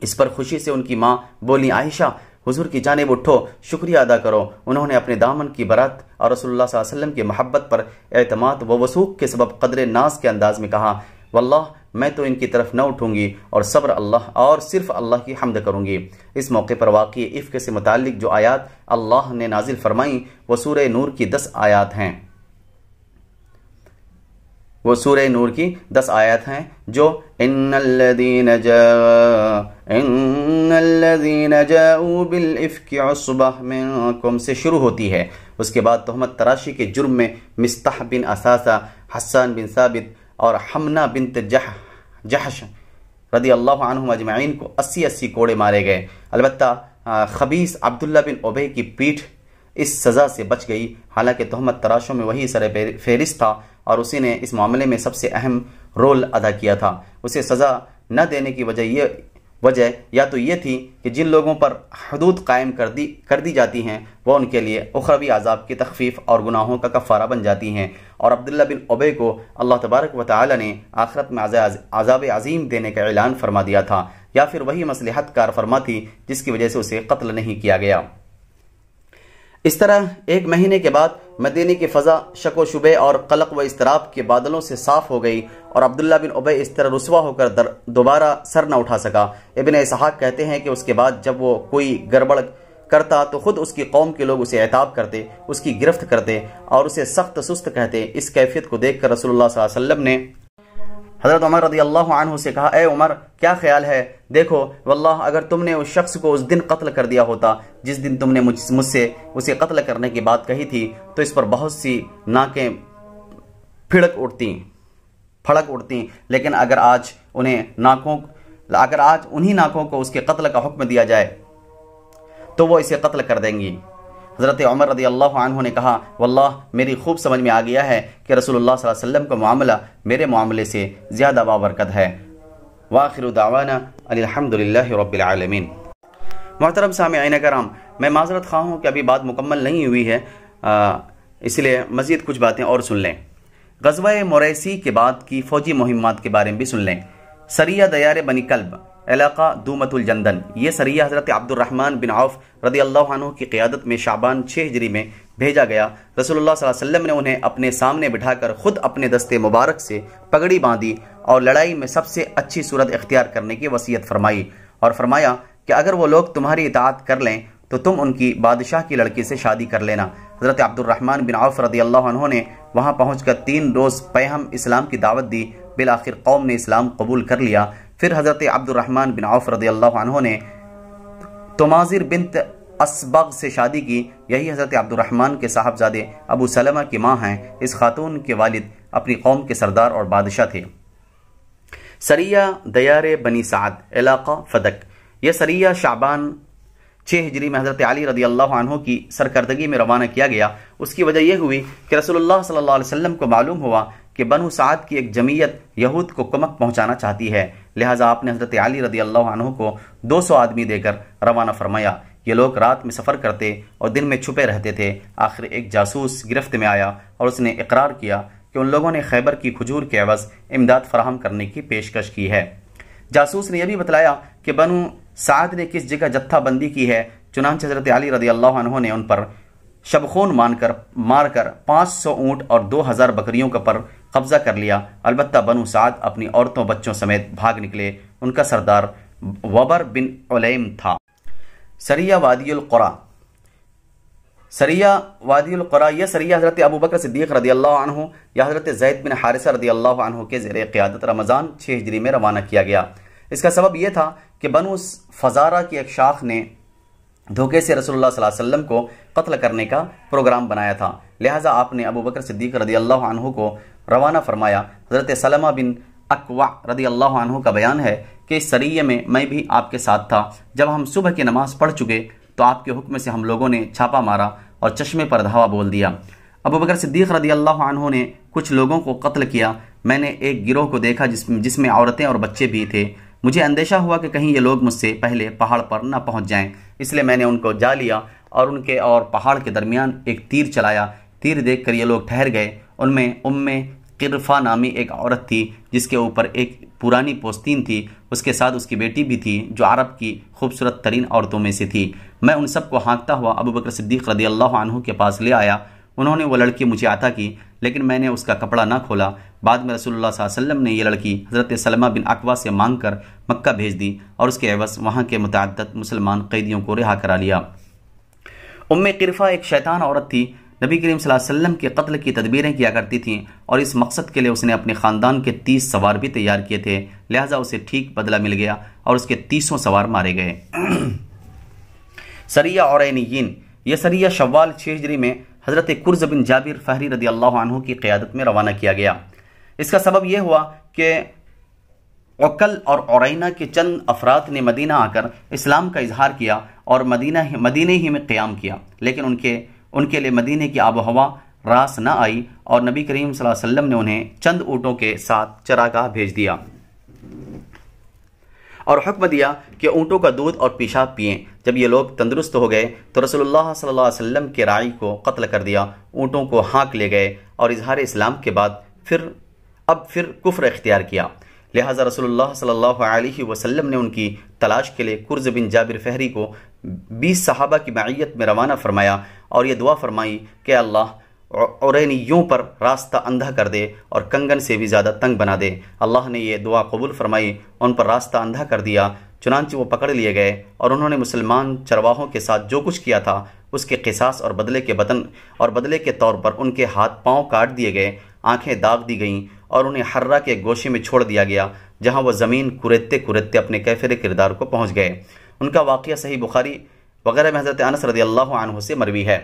اس پر خوشی سے ان کی ماں بولی، عائشہ حضور کی جانب اٹھو، شکریہ ادا کرو۔ انہوں نے اپنے دامن کی برات اور رسول اللہ صلی اللہ علیہ وسلم کی محبت پر اعتماد و وثوق کے سبب قدر ناز کے انداز میں کہا، واللہ میں تو ان کی طرف نہ اٹھوں گی اور صرف اللہ کی حمد کروں گی۔ اس موقع پر واقع افک سے متعلق جو آیات اللہ نے نازل فرمائیں وہ سورہ نور کی 10 آیات ہیں۔ جو ان الذین جاؤوا بالافک عصبہ منکم سے شروع ہوتی ہے۔ اس کے بعد تہمت تراشی کے جرم میں مستح بن اساسہ، حسان بن ثابت اور حمنہ بنت جحش رضی اللہ عنہم اجمعین کو 80 کوڑے مارے گئے۔ البتہ خبیث عبداللہ بن ابی کی پیٹھ اس سزا سے بچ گئی، حالانکہ تہمت تراشوں میں وہی سر فہرست تھا اور اسی نے اس معاملے میں سب سے اہم رول ادا کیا تھا۔ اسے سزا نہ دینے کی وجہ یا تو یہ تھی کہ جن لوگوں پر حدود قائم کر دی جاتی ہیں وہ ان کے لیے اخروی عذاب کی تخفیف اور گناہوں کا کفارہ بن جاتی ہیں، اور عبداللہ بن ابی کو اللہ تبارک و تعالی نے آخرت میں عذاب عظیم دینے کا اعلان فرما دیا تھا، یا پھر وہی مصلحت کار فرما تھی جس کی وجہ سے اسے قتل نہیں کیا گیا۔ اس طرح ایک مہینے کے بعد مدینے کی فضا شک و شبے اور قلق و اضطراب کے بادلوں سے صاف ہو گئی اور عبداللہ بن ابی اس طرح رسوا ہو کر دوبارہ سر نہ اٹھا سکا۔ ابن اسحاق کہتے ہیں کہ اس کے بعد جب وہ کوئی گڑبڑ کرتا تو خود اس کی قوم کے لوگ اسے عتاب کرتے، اس کی گرفت کرتے اور اسے سخت سست کہتے۔ اس کیفیت کو دیکھ کر رسول اللہ صلی اللہ علیہ وسلم نے حضرت عمر رضی اللہ عنہ سے کہا، اے عمر کیا خیال ہے؟ دیکھو واللہ اگر تم نے اس شخص کو اس دن قتل کر دیا ہوتا جس دن تم نے مجھ سے اسے قتل کرنے کی بات کہی تھی تو اس پر بہت سی ناکیں پھڑک اڑتی، لیکن اگر آج انہی ناکوں کو اس کے قتل کا حکم دیا جائے تو وہ اسے قتل کر دیں گی۔ حضرت عمر رضی اللہ عنہ نے کہا، واللہ میری خوب سمجھ میں آ گیا ہے کہ رسول اللہ صلی اللہ علیہ وسلم کا معاملہ میرے معاملے سے زیادہ بابرکت ہے۔ وآخر دعوانا الحمدللہ رب العالمین۔ محترم سامعین کرام، میں معذرت خواہ ہوں کہ ابھی بات مکمل نہیں ہوئی ہے، اس لیے مزید کچھ باتیں اور سن لیں۔ غزوہ مریسی کے بعد کی فوجی مہمات کے بارے میں بھی سن لیں۔ سریہ دیار بنی کلب، علاقہ دومت الجندن، یہ سریہ حضرت عبد الرحمن بن عوف رضی اللہ عنہ کی قیادت میں شعبان 6 ہجری میں بھیجا گیا۔ رسول اللہ صلی اللہ علیہ وسلم نے انہیں اپنے سامنے بٹھا کر خود اپنے دستے مبارک سے پگڑی باندھی اور لڑائی میں سب سے اچھی صورت اختیار کرنے کی وصیت فرمائی، اور فرمایا کہ اگر وہ لوگ تمہاری اطاعت کر لیں تو تم ان کی بادشاہ کی لڑکی سے شادی کر لینا۔ حضرت عبد الرحمن بن عوف رضی اللہ عنہ نے وہاں پہنچ کر 3 روز پیہم اسلام کی دعوت دی۔ بالآخر قوم نے اسلام قبول کر لیا۔ پھر حضرت عبد الرحمن بن عوف رضی اللہ عنہ نے تماظر بنت اسبغ سے شادی کی۔ یہی حضرت عبد الرحمن کے صاحبزادے ابو سلمہ کی ماں ہیں۔ اس خاتون کے والد اپنی قوم کے سردار اور بادشاہ تھے۔ سریہ دیار بنی سعد، علاقہ فدق، یہ سریہ شعبان 6 ہجری میں حضرت علی رضی اللہ عنہ کی سرکردگی میں روانہ کیا گیا۔ اس کی وجہ یہ ہوئی کہ رسول اللہ صلی اللہ علیہ وسلم کو معلوم ہوا کہ بنو سعد کی ایک جمعیت یہود کو کمک پہنچانا چاہتی ہے، لہٰذا آپ نے حضرت علی رضی اللہ عنہ کو 200 آدمی دے کر روانہ فرمایا۔ یہ لوگ رات میں سفر کرتے اور دن میں چھپے رہتے تھے۔ آخر ایک جاسوس گرفت میں آیا اور اس نے اقرار کیا کہ ان لوگوں نے خیبر کی کھجور کے عوض امداد فراہم کرنے کی پیشکش کی ہے۔ جاسوس نے یہ بھی بتلایا کہ بنو سعد نے کس جگہ جتھا بندی کی ہے، چنانچہ حضرت علی رضی اللہ عنہ نے ان پر شبخون مار کر 500 اونٹ اور 2000 بکریوں کا پر قبضہ کر لیا۔ البتہ بنو سعد اپنی عورتوں بچوں سمیت بھاگ نکلے۔ ان کا سردار وبر بن علیم تھا۔ سریہ وادی القرا، یہ سریہ حضرت ابو بکر صدیق رضی اللہ عنہ یا حضرت زید بن حارثہ رضی اللہ عنہ کے زیر قیادت رمضان 6 ہجری میں روانہ کیا گیا۔ اس کا سبب یہ تھا کہ بنو فزارہ کی ایک شاخ نے دھوکے سے رسول اللہ صلی اللہ علیہ وسلم کو قتل کرنے کا پروگرام بنایا تھا، لہٰذا آپ نے ابو بکر صدیق رضی اللہ عنہ کو روانہ فرمایا۔ حضرت سلمہ بن اکوع رضی اللہ عنہ کا بیان ہے کہ اس سریہ میں بھی آپ کے ساتھ تھا۔ جب ہم صبح کی نماز پڑھ چکے تو آپ کے حکم سے ہم لوگوں نے چھاپا مارا اور چشمے پر دھاوا بول دیا۔ ابو بکر صدیق رضی اللہ عنہ نے کچھ لوگوں کو قتل کیا۔ میں نے ایک گروہ کو دیکھا جس میں عورتیں اور بچے بھی تھے۔ مجھے اندیشہ ہوا کہ کہیں یہ لوگ مجھ سے پہلے پہاڑ پر نہ پہنچ جائیں، اس لیے میں نے ان کو جا لیا اور ان کے اور پہاڑ کے درمیان ایک تیر چلایا۔ تیر دیکھ کر یہ لوگ ٹھہر گئے۔ ان میں قرفہ نامی ایک عورت تھی جس کے اوپر ایک پرانی پوستین تھی، اس کے ساتھ اس کی بیٹی بھی تھی جو عرب کی خوبصورت ترین عورتوں میں سے تھی۔ میں ان سب کو ہانکتا ہوا ابو بکر صدیق رضی اللہ عنہ کے پاس لے آیا۔ انہوں نے وہ لڑکی مجھے عطا کی، لیکن میں نے اس کا کپڑا نہ کھولا۔ بعد میں رسول اللہ صلی اللہ علیہ وسلم نے یہ لڑکی حضرت سلمہ بن اکوع سے مانگ کر مکہ بھیج دی اور اس کے عوض وہاں کے متعدد مسلمان قیدیوں کو رہا کرا لیا۔ قرفہ ایک شیطان عورت تھی، نبی کریم صلی اللہ علیہ وسلم کے قتل کی تدبیریں کیا کرتی تھیں اور اس مقصد کے لیے اس نے اپنے خاندان کے 30 سوار بھی تیار کیے تھے، لہٰذا اسے ٹھیک بدلہ مل گیا اور اس کے 30 سوار مارے گئے۔ سریہ عرینیین، یہ سریہ شوال 6 ہجری میں حضرت کرز بن جابر فہری رضی اللہ عنہ کی قیادت میں روانہ کیا گیا۔ اس کا سبب یہ ہوا کہ عقل اور عرینہ کے چند افراد نے مدینہ آ کر اسلام کا اظہار کیا اور مدینہ ہی میں قیام کیا، لیکن ان کے لیے مدینے کی آب و ہوا راس نہ آئی اور نبی کریم صلی اللہ علیہ وسلم نے انہیں چند اونٹوں کے ساتھ چراگاہ بھیج دیا اور حکم دیا کہ اونٹوں کا دودھ اور پیشاب پئیں۔ جب یہ لوگ تندرست ہو گئے تو رسول اللہ صلی اللہ علیہ وسلم کے راعی کو قتل کر دیا، اونٹوں کو ہانک لے گئے اور اظہار اسلام کے بعد پھر کفر اختیار کیا۔ لہٰذا رسول اللہ صلی اللہ علیہ وسلم نے ان کی تلاش کے لیے کرز بن جابر فہری کو 20 صحابہ کی معیت میں روانہ فرمایا اور یہ دعا فرمائی کہ اللہ عرینیوں پر راستہ اندھا کر دے اور کنگن سے بھی زیادہ تنگ بنا دے۔ اللہ نے یہ دعا قبول فرمائی، ان پر راستہ اندھا کر دیا، چنانچہ وہ پکڑ لیے گئے اور انہوں نے مسلمان چرواہوں کے ساتھ جو کچھ کیا تھا اس کے قصاص اور بدلے کے طور پر ان کے ہاتھ پاؤں کاٹ دیے گئے، آنکھیں داغ دی گئیں اور انہیں حرہ کے گوشے میں چھوڑ دیا گیا، جہاں وہ زمین کریدتے کریدتے اپنے کیفر کردار کو پہنچ گئے۔ ان کا واقعہ صحیح بخاری وغیرہ میں حضرت انس رضی اللہ عنہ سے مروی ہے۔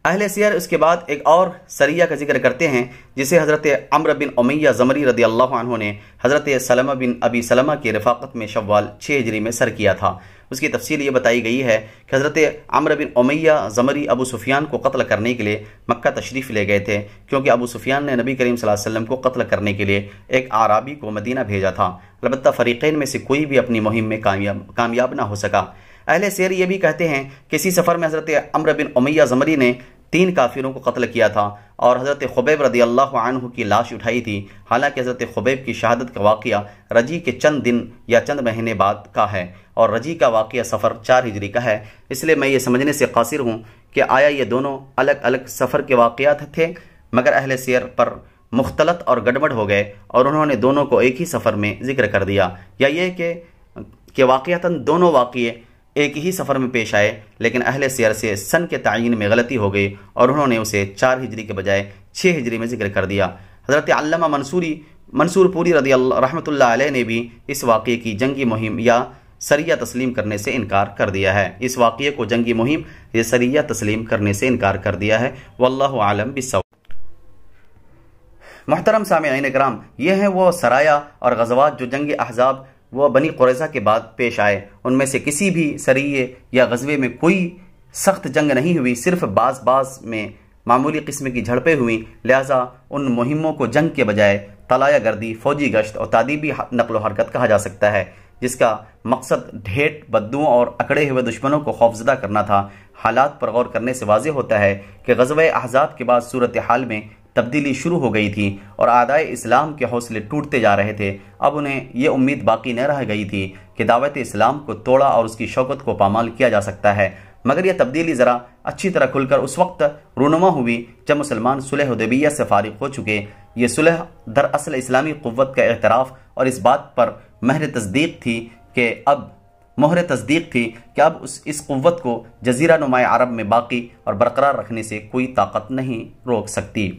اہل سیر اس کے بعد ایک اور سریہ کا ذکر کرتے ہیں جسے حضرت عمرو بن امیہ زمری رضی اللہ عنہ نے حضرت سلمہ بن ابی سلمہ کی رفاقت میں شوال 6 ہجری میں سر کیا تھا۔ اس کی تفصیل یہ بتائی گئی ہے کہ حضرت عمرو بن امیہ زمری ابو سفیان کو قتل کرنے کے لیے مکہ تشریف لے گئے تھے، کیونکہ ابو سفیان نے نبی کریم صلی اللہ علیہ وسلم کو قتل کرنے کے لیے ایک اعرابی کو مدینہ بھیجا تھا۔ البتہ فریقین میں سے کوئی بھی اپنی مہم میں کامیاب نہ ہو سکا۔ اہل سیر یہ بھی کہتے ہیں کہ اسی سفر میں حضرت عمرو بن امیہ زمری نے 3 کافروں کو قتل کیا تھا اور حضرت خبیب رضی اللہ عنہ کی لاش اٹھائی تھی، حالانکہ حضرت خبیب کی شہادت کا واقعہ رجی کے چند دن یا چند مہینے بعد کا ہے اور رجی کا واقعہ سفر 4 ہجری کا ہے۔ اس لیے میں یہ سمجھنے سے قاصر ہوں کہ آیا یہ دونوں الگ الگ سفر کے واقعات تھے، مگر اہل سیر پر مختلط اور گڑبڑ ہو گئے اور انہوں نے دونوں کو ایک ہی سفر میں ذکر کر دیا، یا یہ کہ واقعتاً دونوں واقعے ایک ہی سفر میں پیش آئے، لیکن اہل سیر سے سن کے تعین میں غلطی ہو گئی اور انہوں نے اسے 4 ہجری کے بجائے 6 ہجری میں ذکر کر دیا۔ حضرت علامہ منصور پوری رضی اللہ رحمۃ اللہ علیہ نے بھی اس واقعے کی جنگی مہم یا سریہ تسلیم کرنے سے انکار کر دیا ہے، اس واقعے کو جنگی مہم یا سریہ تسلیم کرنے سے انکار کر دیا ہے۔ واللہ عالم بالصواب۔ محترم سامعین کرام، یہ ہیں وہ سرایا اور غزوات جو جنگ احزاب وہ بنی قریظہ کے بعد پیش آئے۔ ان میں سے کسی بھی سریے یا غزوے میں کوئی سخت جنگ نہیں ہوئی، صرف بعض میں معمولی قسم کی جھڑپیں ہوئیں، لہٰذا ان مہموں کو جنگ کے بجائے طلایہ گردی، فوجی گشت اور تادیبی نقل و حرکت کہا جا سکتا ہے، جس کا مقصد ڈھیٹ بدوؤں اور اکڑے ہوئے دشمنوں کو خوفزدہ کرنا تھا۔ حالات پر غور کرنے سے واضح ہوتا ہے کہ غزوہ احزاب کے بعد صورتحال میں تبدیلی شروع ہو گئی تھی اور اعدائے اسلام کے حوصلے ٹوٹتے جا رہے تھے۔ اب انہیں یہ امید باقی نہ رہ گئی تھی کہ دعوت اسلام کو توڑا اور اس کی شوکت کو پامال کیا جا سکتا ہے، مگر یہ تبدیلی ذرا اچھی طرح کھل کر اس وقت رونما ہوئی جب مسلمان صلح حدیبیہ سے فارغ ہو چکے۔ یہ صلح دراصل اسلامی قوت کا اعتراف اور اس بات پر مہر تصدیق تھی کہ اب اس قوت کو جزیرہ نما عرب میں باقی اور برقرار رکھنے سے کوئی طاقت نہیں روک سکتی۔